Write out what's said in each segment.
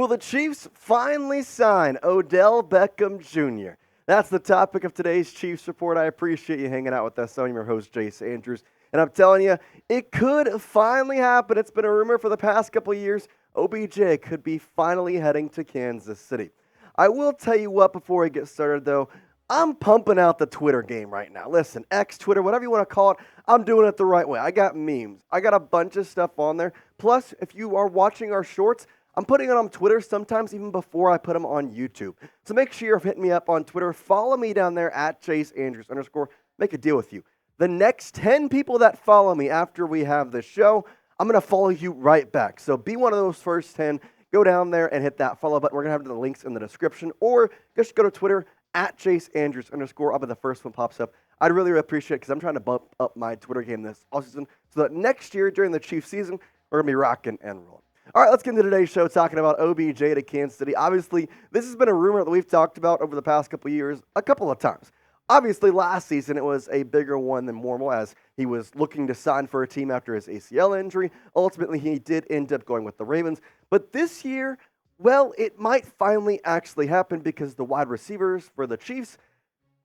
Will the Chiefs finally sign Odell Beckham Jr.? That's the topic of today's Chiefs Report. I appreciate you hanging out with us. I'm your host, Jace Andrews. And I'm telling you, it could finally happen. It's been a rumor for the past couple of years. OBJ could be finally heading to Kansas City. I will tell you what, before we get started, though, I'm pumping out the Twitter game right now. Listen, X, Twitter, whatever you want to call it, I'm doing it the right way. I got memes. I got a bunch of stuff on there. Plus, if you are watching our shorts, I'm putting it on Twitter sometimes even before I put them on YouTube. So make sure you're hitting me up on Twitter. Follow me down there at @ChaseAndrews_. Make a deal with you. The next 10 people that follow me after we have the show, I'm going to follow you right back. So be one of those first 10. Go down there and hit that follow button. We're going to have the links in the description. Or just go to Twitter at @ChaseAndrews_. I'll be the first one pops up. I'd really appreciate it because I'm trying to bump up my Twitter game this offseason so that next year during the Chiefs season, we're going to be rocking and rolling. All right, let's get into today's show talking about OBJ to Kansas City. Obviously, this has been a rumor that we've talked about over the past couple of years a couple of times. Obviously, last season it was a bigger one than normal as he was looking to sign for a team after his ACL injury. Ultimately, he did end up going with the Ravens. But this year, well, it might finally actually happen because the wide receivers for the Chiefs,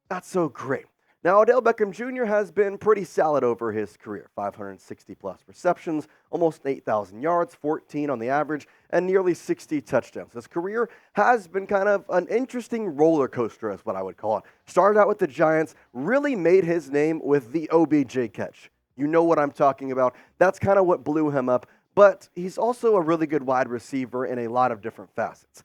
not so great. Now, Odell Beckham Jr. has been pretty solid over his career. 560-plus receptions, almost 8,000 yards, 14 on the average, and nearly 60 touchdowns. His career has been kind of an interesting roller coaster, is what I would call it. Started out with the Giants, really made his name with the OBJ catch. You know what I'm talking about. That's kind of what blew him up, but he's also a really good wide receiver in a lot of different facets.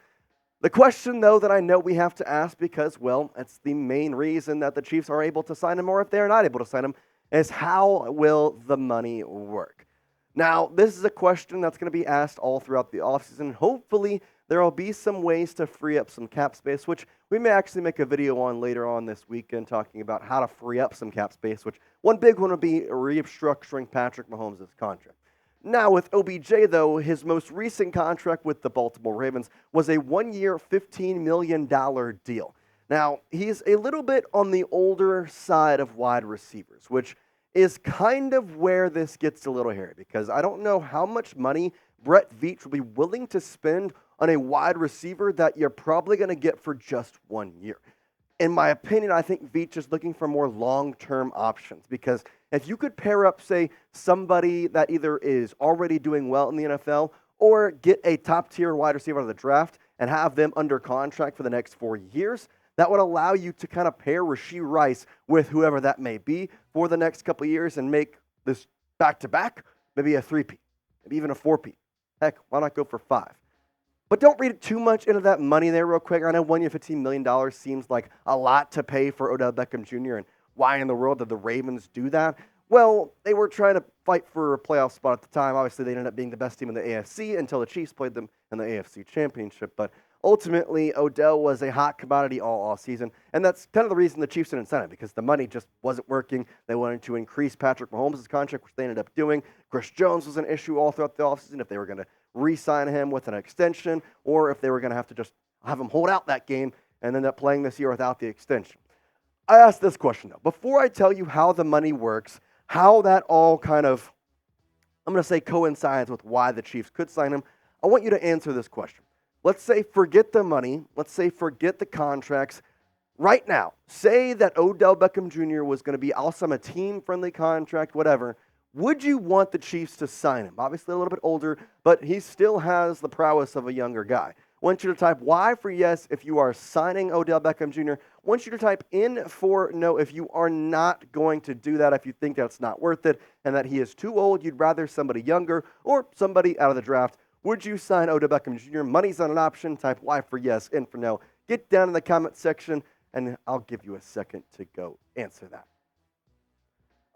The question, though, that I know we have to ask because, well, it's the main reason that the Chiefs are able to sign him, or if they're not able to sign him, is how will the money work? Now, this is a question that's going to be asked all throughout the offseason. Hopefully, there will be some ways to free up some cap space, which we may actually make a video on later on this weekend talking about how to free up some cap space, which one big one would be restructuring Patrick Mahomes' contract. Now, with OBJ, though, his most recent contract with the Baltimore Ravens was a one-year, $15 million deal. Now, he's a little bit on the older side of wide receivers, which is kind of where this gets a little hairy, because I don't know how much money Brett Veach will be willing to spend on a wide receiver that you're probably going to get for just 1 year. In my opinion, I think Veach is looking for more long-term options because if you could pair up, say, somebody that either is already doing well in the NFL or get a top-tier wide receiver out of the draft and have them under contract for the next 4 years, that would allow you to kind of pair Rashee Rice with whoever that may be for the next couple of years and make this back-to-back maybe a 3-peat, maybe even a 4-peat. Heck, why not go for 5? But don't read too much into that money there real quick. I know 1 year, $15 million seems like a lot to pay for Odell Beckham Jr. And why in the world did the Ravens do that? Well, they were trying to fight for a playoff spot at the time. Obviously, they ended up being the best team in the AFC until the Chiefs played them in the AFC Championship. But ultimately, Odell was a hot commodity all offseason. And that's kind of the reason the Chiefs didn't sign him, because the money just wasn't working. They wanted to increase Patrick Mahomes' contract, which they ended up doing. Chris Jones was an issue all throughout the offseason if they were going to re-sign him with an extension or if they were going to have to just have him hold out that game and end up playing this year without the extension. I asked this question, though. Before I tell you how the money works, how that all kind of, I'm going to say, coincides with why the Chiefs could sign him, I want you to answer this question. Let's say forget the money. Let's say forget the contracts. Right now, say that Odell Beckham Jr. was going to be also a team-friendly contract, whatever. Would you want the Chiefs to sign him? Obviously a little bit older, but he still has the prowess of a younger guy. I want you to type Y for yes if you are signing Odell Beckham Jr. I want you to type N for no if you are not going to do that, if you think that's not worth it and that he is too old, you'd rather somebody younger or somebody out of the draft. Would you sign Odell Beckham Jr.? Money's not an option. Type Y for yes, N for no. Get down in the comment section, and I'll give you a second to go answer that.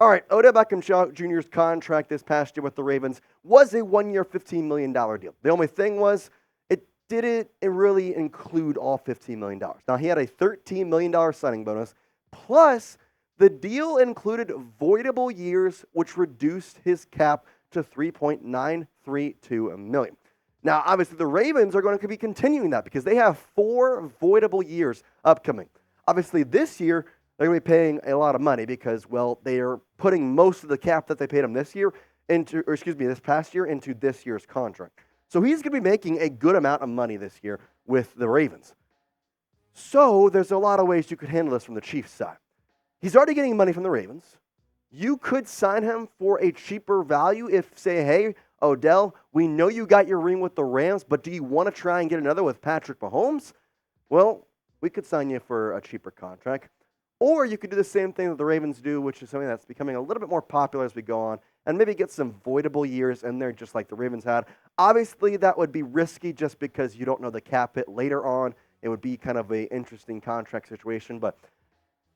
All right, Odell Beckham Jr.'s contract this past year with the Ravens was a one-year, $15 million deal. The only thing was it didn't really include all $15 million. Now, he had a $13 million signing bonus, plus the deal included voidable years, which reduced his cap to $3.932 million. Now, obviously, the Ravens are going to be continuing that because they have 4 voidable years upcoming. Obviously, this year, they're going to be paying a lot of money because, well, they are putting most of the cap that they paid him this past year into this year's contract. So he's going to be making a good amount of money this year with the Ravens. So there's a lot of ways you could handle this from the Chiefs side. He's already getting money from the Ravens. You could sign him for a cheaper value if, say, hey, Odell, we know you got your ring with the Rams, but do you want to try and get another with Patrick Mahomes? Well, we could sign you for a cheaper contract. Or you could do the same thing that the Ravens do, which is something that's becoming a little bit more popular as we go on, and maybe get some voidable years in there just like the Ravens had. Obviously, that would be risky just because you don't know the cap hit later on. It would be kind of an interesting contract situation, but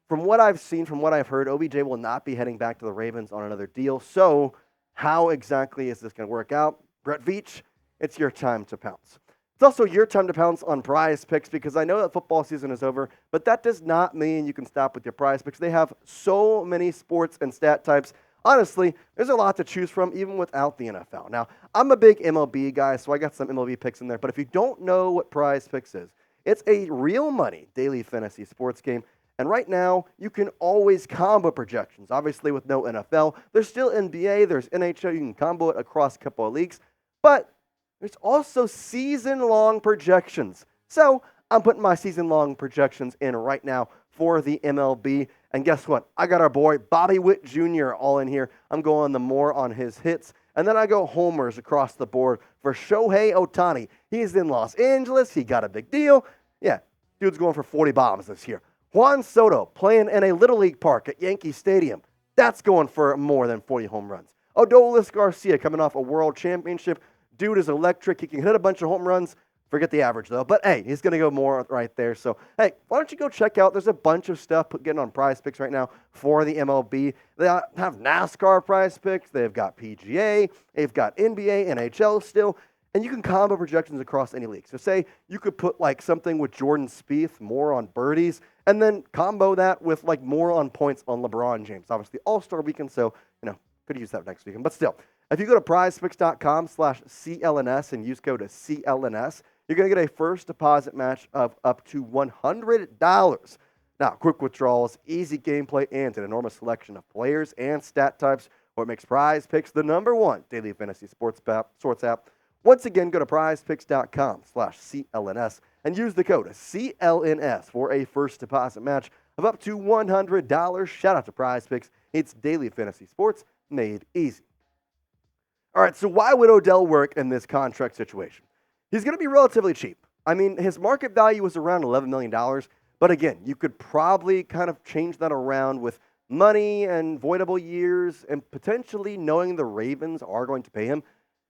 from what I've seen, from what I've heard, OBJ will not be heading back to the Ravens on another deal. So how exactly is this going to work out? Brett Veach, it's your time to pounce. It's also your time to pounce on Prize Picks because I know that football season is over, but that does not mean you can stop with your Prize Picks. They have so many sports and stat types. Honestly, there's a lot to choose from even without the NFL. Now, I'm a big MLB guy, so I got some MLB picks in there, but if you don't know what Prize Picks is, it's a real money daily fantasy sports game. And right now, you can always combo projections. Obviously, with no NFL, there's still NBA, there's NHL. You can combo it across a couple of leagues. But there's also season-long projections. So I'm putting my season-long projections in right now for the MLB. And guess what? I got our boy Bobby Witt Jr. all in here. I'm going the more on his hits. And then I go homers across the board for Shohei Ohtani. He's in Los Angeles. He got a big deal. Yeah, dude's going for 40 bombs this year. Juan Soto playing in a Little League park at Yankee Stadium. That's going for more than 40 home runs. Adolis Garcia coming off a world championship. Dude is electric. He can hit a bunch of home runs. Forget the average, though. But, hey, he's going to go more right there. So, hey, why don't you go check out? There's a bunch of stuff getting on Prize Picks right now for the MLB. They have NASCAR Prize Picks. They've got PGA. They've got NBA, NHL still. And you can combo projections across any league. So say you could put like something with Jordan Spieth, more on birdies, and then combo that with like more on points on LeBron James. Obviously, All-Star Weekend, so, could use that next weekend. But still, if you go to prizepicks.com/CLNS and use code CLNS, you're going to get a first deposit match of up to $100. Now, quick withdrawals, easy gameplay, and an enormous selection of players and stat types, what makes Prize Picks the #1 daily fantasy sports app. Once again, go to prizepicks.com/CLNS and use the code CLNS for a first deposit match of up to $100. Shout out to Prize Picks. It's daily fantasy sports made easy. All right, so why would Odell work in this contract situation? He's going to be relatively cheap. I mean, his market value was around $11 million, but again, you could probably kind of change that around with money and voidable years and potentially knowing the Ravens are going to pay him.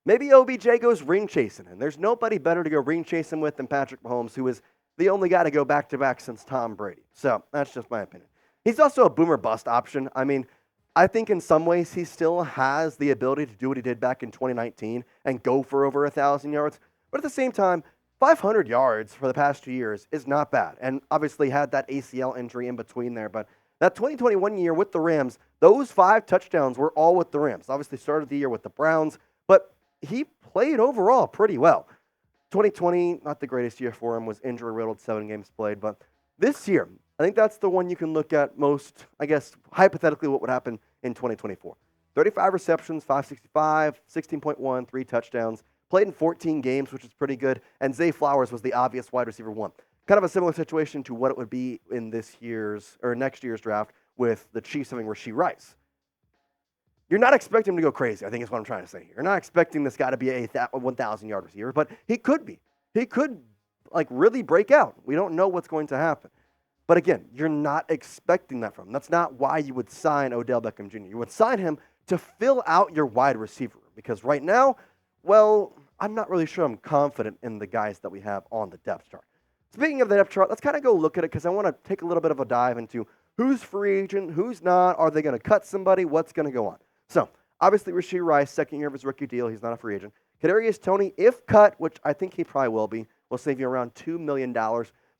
Maybe OBJ goes ring chasing, and there's nobody better to go ring chasing with than Patrick Mahomes, who is the only guy to go back-to-back since Tom Brady. So that's just my opinion. He's also a boomer bust option. I mean, I think in some ways he still has the ability to do what he did back in 2019 and go for over 1,000 yards. But at the same time, 500 yards for the past 2 years is not bad. And obviously had that ACL injury in between there. But that 2021 year with the Rams, those 5 touchdowns were all with the Rams. Obviously started the year with the Browns, but he played overall pretty well. 2020, not the greatest year for him, was injury-riddled, 7 games played. But this year, I think that's the one you can look at most, I guess, hypothetically what would happen in 2024. 35 receptions, 565, 16.1, 3 touchdowns. Played in 14 games, which is pretty good. And Zay Flowers was the obvious wide receiver 1. Kind of a similar situation to what it would be in this year's or next year's draft with the Chiefs having Rashee Rice. You're not expecting him to go crazy, I think is what I'm trying to say here. You're not expecting this guy to be a 1,000-yard receiver, but he could be. He could, really break out. We don't know what's going to happen. But again, you're not expecting that from him. That's not why you would sign Odell Beckham Jr. You would sign him to fill out your wide receiver room because right now, well, I'm not really sure I'm confident in the guys that we have on the depth chart. Speaking of the depth chart, let's kind of go look at it because I want to take a little bit of a dive into who's free agent, who's not, are they going to cut somebody, what's going to go on. So, obviously, Rashee Rice, second year of his rookie deal. He's not a free agent. Kadarius Toney, if cut, which I think he probably will be, will save you around $2 million.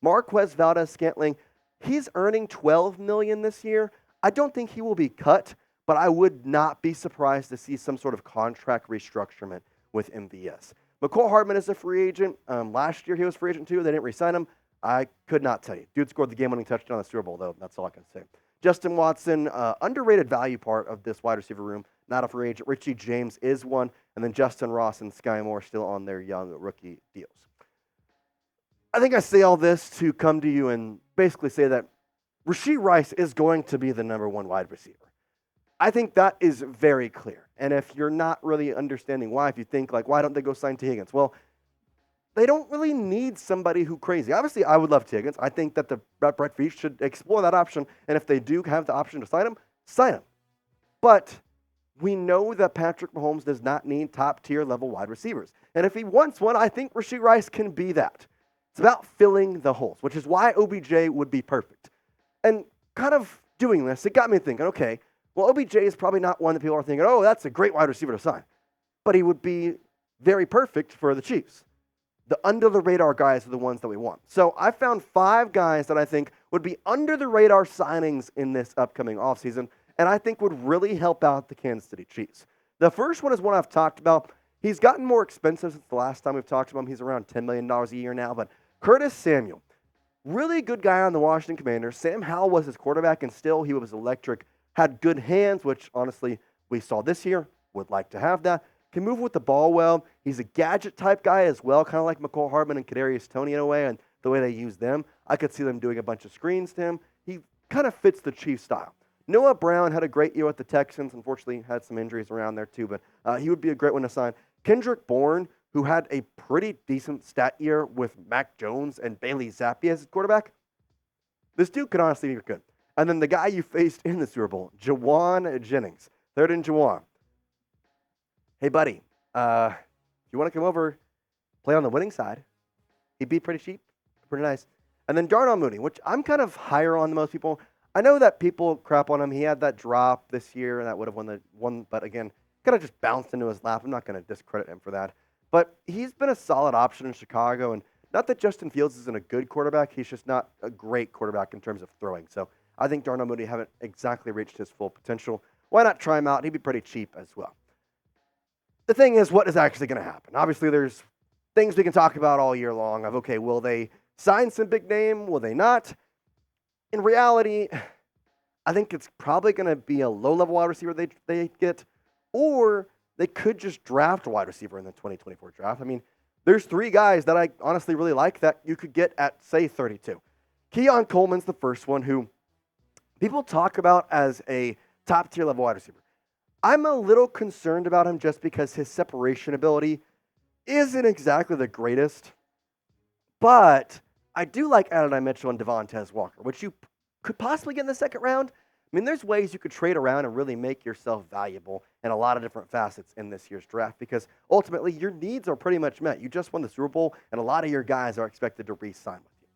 Marquez Valdez-Scantling, he's earning $12 million this year. I don't think he will be cut, but I would not be surprised to see some sort of contract restructurement with MVS. McCole Hardman is a free agent. Last year, he was free agent too. They didn't re-sign him. I could not tell you. Dude scored the game-winning touchdown in the Super Bowl, though. That's all I can say. Justin Watson, underrated value part of this wide receiver room. not a free agent. Richie James is one, and then Justin Ross and Sky Moore still on their young rookie deals. I think I say all this to come to you and basically say that Rashee Rice is going to be the number one wide receiver. I think that is very clear. And if you're not really understanding why, if you think like, why don't they go sign T. Higgins? Well, they don't really need somebody who crazy. Obviously, I would love T. Higgins. I think that the Brett Veach should explore that option. And if they do have the option to sign him, sign him. But we know that Patrick Mahomes does not need top-tier level wide receivers. And if he wants one, I think Rashee Rice can be that. It's about filling the holes, which is why OBJ would be perfect. And kind of doing this, it got me thinking, okay, well, OBJ is probably not one that people are thinking, oh, that's a great wide receiver to sign. But he would be very perfect for the Chiefs. The under-the-radar guys are the ones that we want. So I found 5 guys that I think would be under-the-radar signings in this upcoming offseason, and I think would really help out the Kansas City Chiefs. The first one is one I've talked about. He's gotten more expensive since the last time we've talked about him. He's around $10 million a year now, but Curtis Samuel, really good guy on the Washington Commanders. Sam Howell was his quarterback, and still he was electric. Had good hands, which honestly we saw this year. Would like to have that. Can move with the ball well. He's a gadget-type guy as well, kind of like McCole Hardman and Kadarius Toney in a way, and the way they use them. I could see them doing a bunch of screens to him. He kind of fits the Chiefs style. Noah Brown had a great year with the Texans. Unfortunately, had some injuries around there too, but he would be a great one to sign. Kendrick Bourne, who had a pretty decent stat year with Mac Jones and Bailey Zappi as his quarterback. This dude could honestly be good. And then the guy you faced in the Super Bowl, Jauan Jennings. Third and Jauan. Hey, buddy, if you want to come over, play on the winning side, he'd be pretty cheap, pretty nice. And then Darnell Mooney, which I'm kind of higher on than most people. I know that people crap on him. He had that drop this year, and that would have won the one. But again, kind of just bounced into his lap. I'm not going to discredit him for that. But he's been a solid option in Chicago. And not that Justin Fields isn't a good quarterback. He's just not a great quarterback in terms of throwing. So I think Darnell Mooney haven't exactly reached his full potential. Why not try him out? He'd be pretty cheap as well. The thing is, what is actually going to happen? Obviously, there's things we can talk about all year long of, okay, will they sign some big name? Will they not? In reality, I think it's probably going to be a low-level wide receiver they get, or they could just draft a wide receiver in the 2024 draft. I mean, there's 3 guys that I honestly really like that you could get at, say, 32. Keon Coleman's the first one who people talk about as a top-tier level wide receiver. I'm a little concerned about him just because his separation ability isn't exactly the greatest, but I do like Adonai Mitchell and Devontae Walker, which you could possibly get in the second round. I mean, there's ways you could trade around and really make yourself valuable in a lot of different facets in this year's draft because ultimately your needs are pretty much met. You just won the Super Bowl, and a lot of your guys are expected to re-sign with you.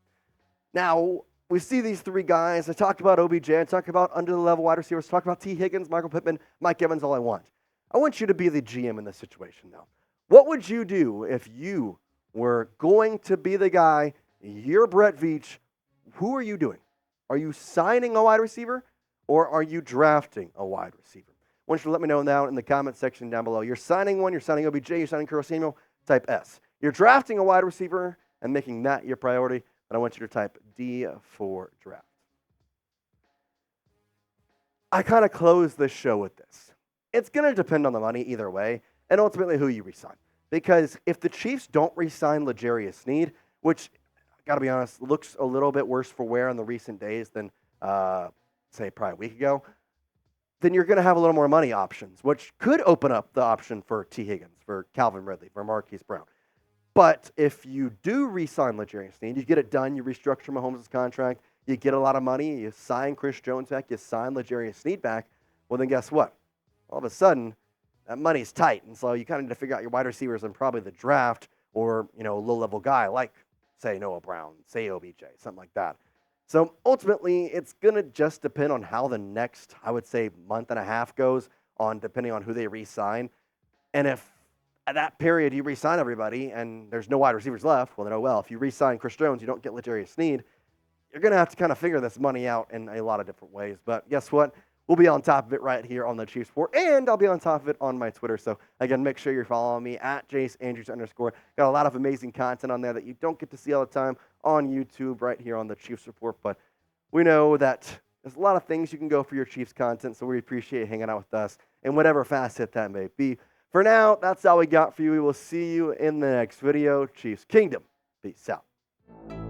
Now, we see these 3 guys. I talked about OBJ. I talked about under-the-level wide receivers. I talked about T. Higgins, Michael Pittman, Mike Evans, all I want. I want you to be the GM in this situation now. What would you do if you were going to be the guy, you're Brett Veach, who are you doing? Are you signing a wide receiver or are you drafting a wide receiver? I want you to let me know now in the comment section down below. You're signing one, you're signing OBJ, you're signing Curtis Samuel, type S. You're drafting a wide receiver and making that your priority. And I want you to type D for draft. I kind of close this show with this. It's going to depend on the money either way, and ultimately who you re-sign. Because if the Chiefs don't re-sign L'Jarius Sneed, which, got to be honest, looks a little bit worse for wear in the recent days than, say, probably a week ago, then you're going to have a little more money options, which could open up the option for T. Higgins, for Calvin Ridley, for Marquise Brown. But if you do re-sign L'Jarius Sneed, you get it done, you restructure Mahomes' contract, you get a lot of money, you sign Chris Jones back, you sign L'Jarius Sneed back, well, then guess what? All of a sudden, that money's tight, and so you kind of need to figure out your wide receivers in probably the draft or, a low-level guy like, say, Noah Brown, say OBJ, something like that. So ultimately, it's going to just depend on how the next, I would say, month and a half goes on, depending on who they re-sign. And if at that period, you re-sign everybody, and there's no wide receivers left. Well, then, if you re-sign Chris Jones, you don't get L'Jarius Sneed. You're going to have to kind of figure this money out in a lot of different ways. But guess what? We'll be on top of it right here on the Chiefs Report, and I'll be on top of it on my Twitter. So, again, make sure you're following me at JaceAndrews_. Got a lot of amazing content on there that you don't get to see all the time on YouTube right here on the Chiefs Report. But we know that There's a lot of things you can go for your Chiefs content, so we appreciate hanging out with us in whatever facet that may be. For now, that's all we got for you. We will see you in the next video. Chiefs Kingdom. Peace out.